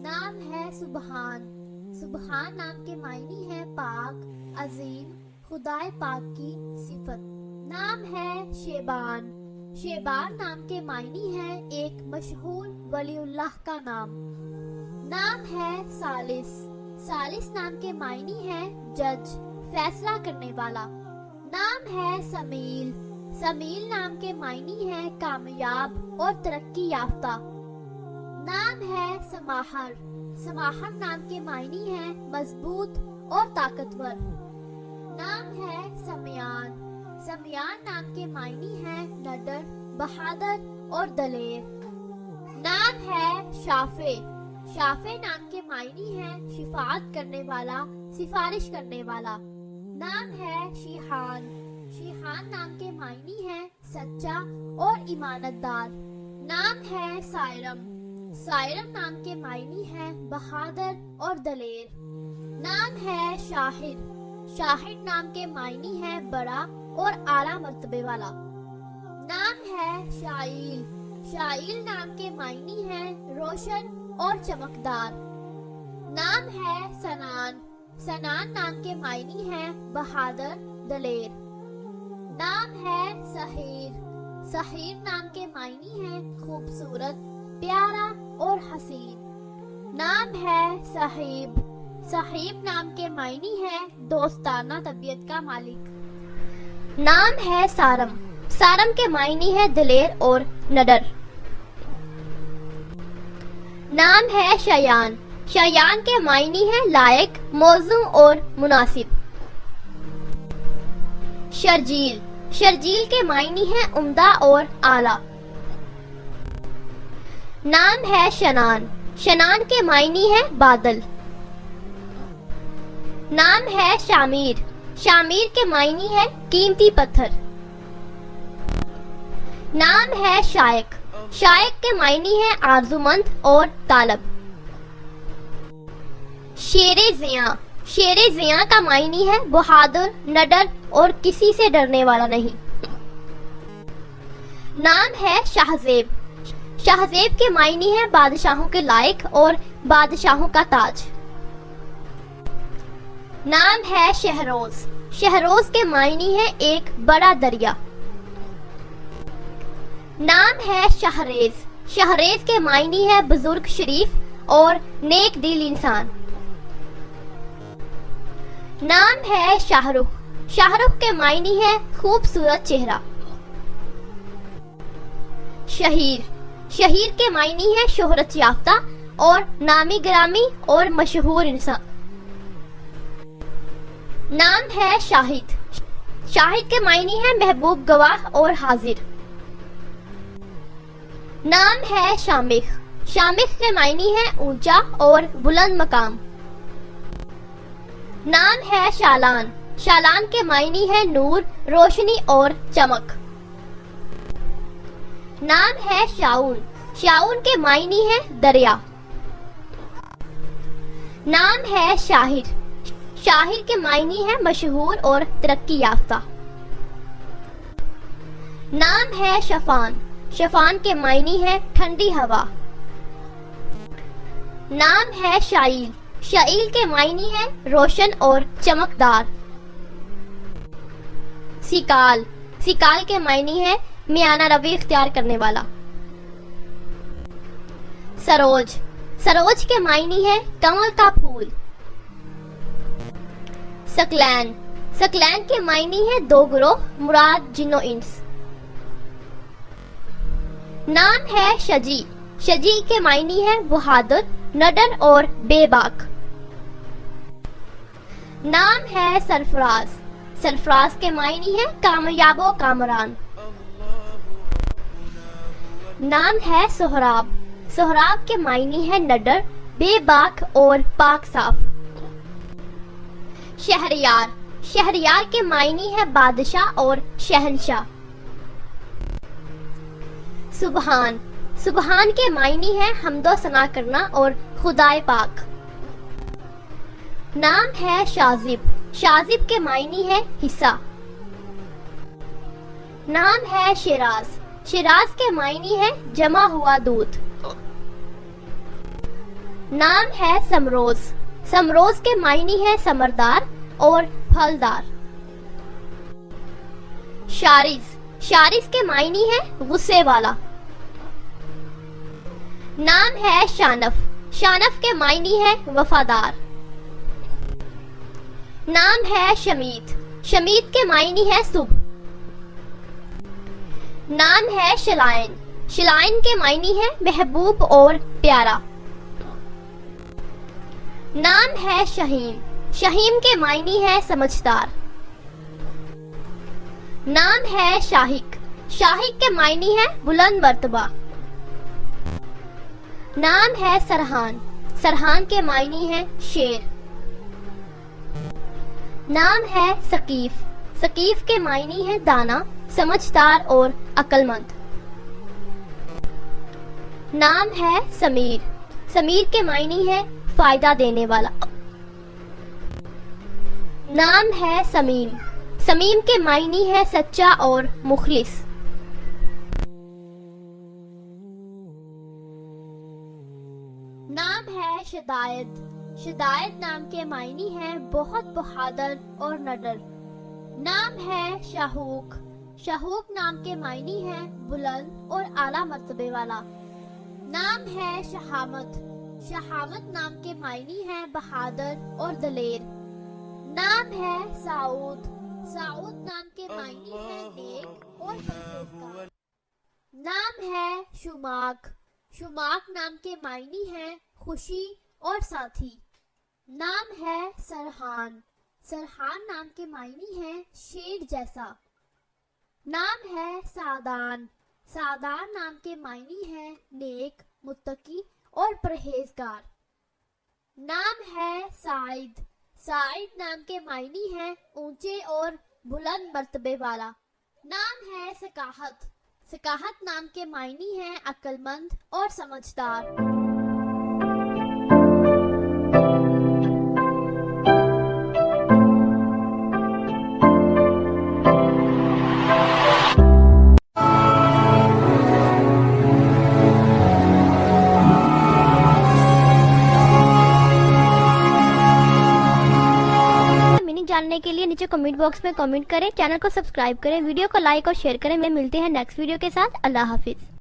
نام ہے سبحان. سبحان نام کے معنی ہے پاک، عظیم، خدائے پاک کی صفت. نام ہے شیبان. شیبان نام کے معنی ہے ایک مشہور ولی اللہ کا نام. نام ہے ثالث. ثالث نام کے معنی ہے جج، فیصلہ کرنے والا. نام ہے سمیل. سمیل نام کے معنی ہے کامیاب اور ترقی یافتہ. نام ہے سماحر. سماحر نام کے معنی ہے مضبوط اور طاقتور. نام ہے سمیان. سمیان نام کے معنی ہے نڈر، بہادر اور دلیر. نام ہے شافع. شافع نام کے معنی ہے شفاعت کرنے والا، سفارش کرنے والا. نام ہے شیحان. شیحان نام کے معنی ہے سچا اور امانت دار. نام ہے سائرم. سائرم نام کے معنی ہے بہادر اور دلیر. نام ہے شاہد. شاہد نام کے معنی ہے بڑا اور اعلیٰ مرتبے والا. نام ہے شائل. شائل نام کے معنی ہے روشن اور چمکدار. نام ہے سنان. سنان نام کے معنی ہے بہادر، دلیر. نام ہے سحیر. سحیر نام کے معنی ہے خوبصورت، پیارا اور حسین. نام ہے صہیب. صہیب نام کے معنی ہے دوستانہ طبیعت کا مالک. نام ہے سارم. سارم کے معنی ہے دلیر اور نڈر. نام ہے شیان. شیان کے معنی ہے لائق، موزوں اور مناسب. شرجیل. شرجیل کے معنی ہے عمدہ اور اعلیٰ. نام ہے شنان. شنان کے معنی ہے بادل. نام ہے شامیر. شامیر کے معنی ہے قیمتی پتھر. نام ہے شائق. شائق کے معنی ہے آرزومند اور طالب. شیر زیاں. شیر زیاں کا معنی ہے بہادر، نڈر اور کسی سے ڈرنے والا نہیں. نام ہے شاہزیب. شاہزیب کے معنی ہے بادشاہوں کے لائق اور بادشاہوں کا تاج. نام ہے شہروز. شہروز کے معنی ہے ایک بڑا دریا. نام ہے شہریز. شہریز کے معنی ہے بزرگ، شریف اور نیک دل انسان. نام ہے شاہ رخ. شاہ رخ کے معنی ہے خوبصورت چہرہ. شہیر. شہیر کے معنی ہے شہرت یافتہ اور نامی گرامی اور مشہور انسان. نام ہے شاہد. شاہد کے معنی ہے محبوب، گواہ اور حاضر. نام ہے شامخ. شامخ کے معنی ہے اونچا اور بلند مقام. نام ہے شالان. شالان کے معنی ہے نور، روشنی اور چمک. نام ہے شاؤن. شاؤن کے معنی ہے دریا. نام ہے شاہر. شاہر کے معنی ہے مشہور اور ترقی یافتہ. نام ہے شفان. شفان کے معنی ہے ٹھنڈی ہوا. نام ہے شائل. شائل کے معنی ہے روشن اور چمکدار. سکال. سکال کے معنی ہے میانہ روی اختیار کرنے والا. سروج. سروج کے معنی ہے کمل کا پھول. سکلین. سکلین کے معنی ہے دو گروہ، مراد جن و انس. نام ہے شجی. شجی کے معنی ہے بہادر، نڈر اور بے باک. نام ہے سرفراز. سرفراز کے معنی ہے کامیاب و کامران. نام ہے سہراب. سہراب کے معنی ہے نڈر، بے باک اور پاک صاف. شہریار. شہریار کے معنی ہے بادشاہ اور شہنشاہ. سبحان. سبحان کے معنی ہے حمد و ثنا کرنا اور خدائے پاک. نام ہے شاذب. شاذب کے معنی ہے حصہ. نام ہے شیراز. شیراز کے معنی ہے جمع ہوا دودھ. نام ہے سمروز. سمروز کے معنی ہے ثمردار اور پھلدار. شارز. شارز کے معنی ہے غصے والا. نام ہے شانف. شانف کے معنی ہے وفادار. نام ہے شمیت. شمیت کے معنی ہے صبح. نام ہے شلائن. شلائن کے معنی ہے محبوب اور پیارا. نام ہے شہیم. شہیم کے معنی ہے سمجھدار. نام ہے شاہک. شاہک کے معنی ہے بلند مرتبہ. نام ہے سرحان. سرحان کے معنی ہے شیر. نام ہے ثقیف. ثقیف کے معنی ہے دانا، سمجھدار اور عقل مند. نام ہے سمیر. سمیر کے معنی ہے فائدہ دینے والا. نام ہے سمیم. سمیم کے معنی ہے سچا اور مخلص. نام ہے شدائد. شدائد نام کے معنی ہے بہت بہادر اور نڈر. نام ہے شاہوک. شاہوک نام کے معنی ہے بلند اور اعلیٰ مرتبے والا. نام ہے شہامت. شہامت نام کے معنی ہے بہادر اور دلیر. نام ہے سعود. سعود نام کے معنی ہے نیک اور پرہیزگار. نام ہے شماک. شماک نام کے معنی ہے خوشی اور ساتھی. نام ہے سرحان. سرحان نام کے معنی ہے شیر جیسا. نام ہے سعدان. سعدان نام کے معنی ہے نیک، متقی اور پرہیزگار. نام ہے سعید. سعید نام کے معنی ہے اونچے اور بلند مرتبے والا. نام ہے ثقاحت. ثقاحت نام کے معنی ہے عقل مند اور سمجھدار. جاننے کے لیے نیچے کمنٹ باکس میں کمنٹ کریں، چینل کو سبسکرائب کریں، ویڈیو کو لائک اور شیئر کریں. میں ملتے ہیں نیکسٹ ویڈیو کے ساتھ. اللہ حافظ.